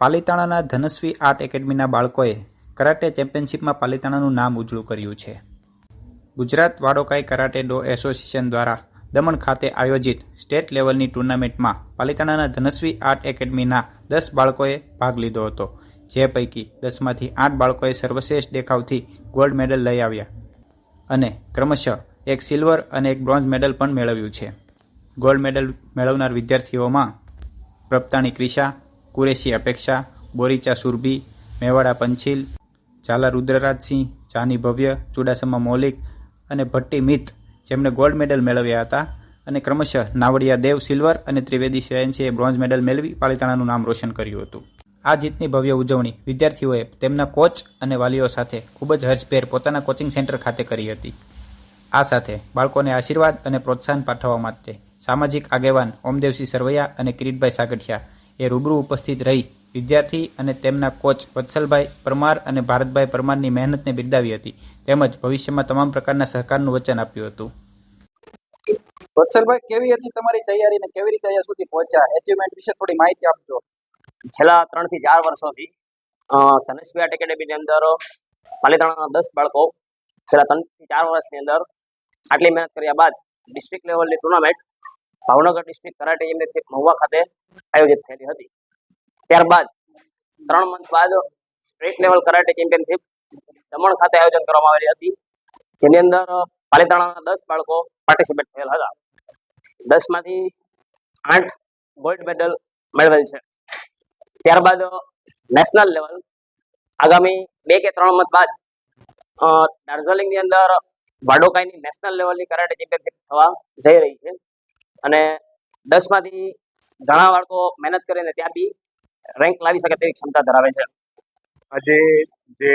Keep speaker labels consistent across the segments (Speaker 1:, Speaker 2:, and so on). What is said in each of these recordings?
Speaker 1: પાલિતાણાના Dhanashree art એકેડમીના બાળકોએ karate ચેમ્પિયનશિપમાં પાલિતાણાનું નામ ઉજળું કર્યું છે. ગુજરાત વાડોકાઈ કરાટે ડો એસોસિએશન દ્વારા દમણ ખાતે આયોજિત સ્ટેટ લેવલની ટુર્નામેન્ટમાં પાલિતાણાના ધનશ્રી આર્ટ એકેડમીના 10 બાળકોએ ભાગ લીધો હતો. જે પૈકી 10માંથી 8 બાળકોએ સર્વશ્રેષ્ઠ દેખાવથી ગોલ્ડ મેડલ લઈ આવ્યા અને ક્રમશઃ એક સિલ્વર અને એક બ્રોન્ઝ મેડલ પણ મેળવ્યું છે. ગોલ્ડ મેડલ મેળવનાર વિદ્યાર્થીઓમાં પ્રપતાણી ક્રિશા, કુરેશી અપેક્ષા, બોરીચા સુરભી, મેવાડા પંછીલ, ઝાલા રુદ્રરાજસિંહ, જાની ભવ્ય, ચુડાસમા મૌલિક અને ભટ્ટી મિત જેમણે ગોલ્ડ મેડલ મેળવ્યા હતા અને ક્રમશઃ નાવડિયા દેવ સિલ્વર અને ત્રિવેદી શ્રેયંશીએ બ્રોન્ઝ મેડલ મેળવી પાલિતાણાનું નામ રોશન કર્યું હતું. આ જીતની ભવ્ય ઉજવણી વિદ્યાર્થીઓએ તેમના કોચ અને વાલીઓ સાથે ખૂબ જ હર્ષભેર પોતાના કોચિંગ સેન્ટર ખાતે કરી હતી. આ સાથે બાળકોને આશીર્વાદ અને પ્રોત્સાહન પાઠવવા માટે સામાજિક આગેવાન ઓમદેવસિંહ સરવૈયા અને કિરીટભાઈ સાગઠિયા એ રૂબરૂ ઉપસ્થિત રહી વિદ્યાર્થી અને તેમના કોચ વત્સલભાઈ પરમાર અને ભારતભાઈ પરમારની મહેનતને બિરદાવી હતી તેમજ ભવિષ્યમાં તમામ પ્રકારના સહકારનું વચન આપ્યું હતું.
Speaker 2: વત્સલભાઈ, કેવી હતી તમારી તૈયારી અને કેવી રીતે અહીંયા સુધી પહોંચ્યા? એચિવમેન્ટ વિશે થોડી માહિતી આપજો.
Speaker 3: છેલ્લા 3 થી 4 વર્ષોથી ધનશ્રી આર્ટ એકેડમીની અંદર પાલિતાણાના 10 બાળકો છેલ્લા 3 થી 4 વર્ષની અંદર આટલી મહેનત કર્યા બાદ ડિસ્ટ્રિક્ટ લેવલની tournament Bhavnagar district karate championship Mahuva ખાતે આયોજિત થયેલી હતી. ત્યારબાદ 3 મંથ બાદ state level karate championship Daman ખાતે આયોજન કરવામાં આવેલી હતી, જેની અંદર પાલિતાણાના 10 બાળકો પાર્ટિસિપેટ થયેલ હતા. 10માંથી 8 ગોલ્ડ મેડલ મેળવેલ છે. ત્યારબાદ નેશનલ લેવલ આગામી 2 કે 3 મંથ બાદ દાર્જિલિંગની અંદર વાડોકાઈની નેશનલ લેવલની કરાટે ચેમ્પિયનશિપ થવા જઈ રહી છે અને 10માંથી ઘણા બાળકો મહેનત કરીને ત્યાં બી રેન્ક લાવી શકે તેવી ક્ષમતા ધરાવે છે.
Speaker 4: આજે જે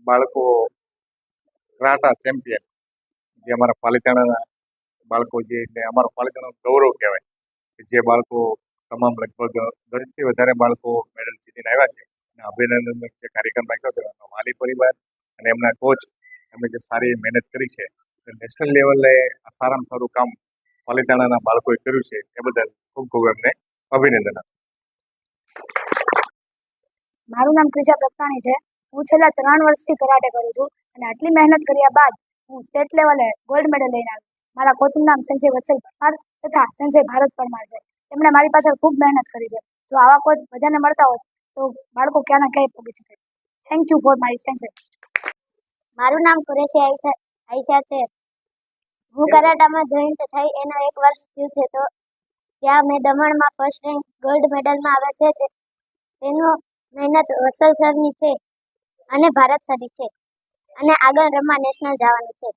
Speaker 4: બાળકો કરાટા ચેમ્પિયન જે અમારા પાલિતાણાના બાળકો જે એટલે અમારા પાલિતાણાનું ગૌરવ કહેવાય કે જે બાળકો તમામ લગભગ 10થી વધારે બાળકો મેડલ જીતીને આવ્યા છે અને અભિનંદનનો જે કાર્યક્રમ રાખ્યો હતો એમનો વાલી પરિવાર અને એમના કોચ એમણે જે સારી મહેનત કરી છે નેશનલ લેવલે આ સારામાં સારું કામ પાલિતાણાના બાળકોએ કર્યું છે એ બદલ ખૂબ ખૂબ એમને અભિનંદન આપું.
Speaker 5: મારું નામ ક્રિશા પ્રપતાણી છે. હું છેલ્લા 3 વર્ષથી કરાટે કરું છું અને આટલી મહેનત કર્યા બાદ હું સ્ટેટ લેવલે ગોલ્ડ મેડલ લઈને આવી. મારા કોચનું નામ સંજય વત્સલ પરમાર તથા સંજય ભારત પરમાર છે. તેમણે મારી પાછળ ખૂબ મહેનત કરી છે. જો આવા કોચ બધાને મળતા હોત તો બાળકો ક્યાંના ક્યાંય પહોંચી શકે. Thank you for my sensor.
Speaker 6: મારું નામ કુરેશી આયશા છે. હું કરાટામાં જોઈન્ટ થઈ એનો 1 વર્ષ થયું છે, તો ત્યાં મેં દમણમાં ફર્સ્ટ રેન્ક ગોલ્ડ મેડલમાં આવે છે. તેનું મહેનત વત્સલ સરની છે અને ભારત સરની છે અને આગળ રમવા નેશનલ જવાની છે.